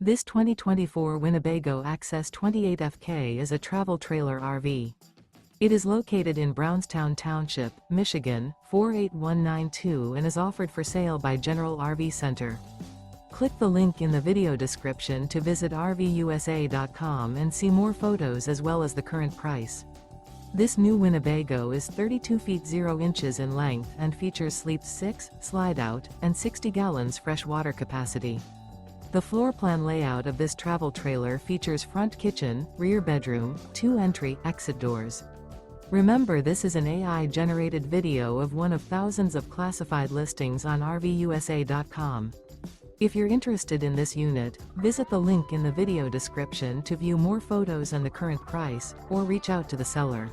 This 2024 Winnebago Access 28FK is a travel trailer RV. It is located in Brownstown Township, Michigan, 48192 and is offered for sale by General RV Center. Click the link in the video description to visit RVUSA.com and see more photos as well as the current price. This new Winnebago is 32 feet 0 inches in length and features sleeps 6, slide-out, and 60 gallons fresh water capacity. The floor plan layout of this travel trailer features front kitchen, rear bedroom, 2 entry/exit doors. Remember, this is an AI-generated video of one of thousands of classified listings on RVUSA.com. If you're interested in this unit, visit the link in the video description to view more photos and the current price, or reach out to the seller.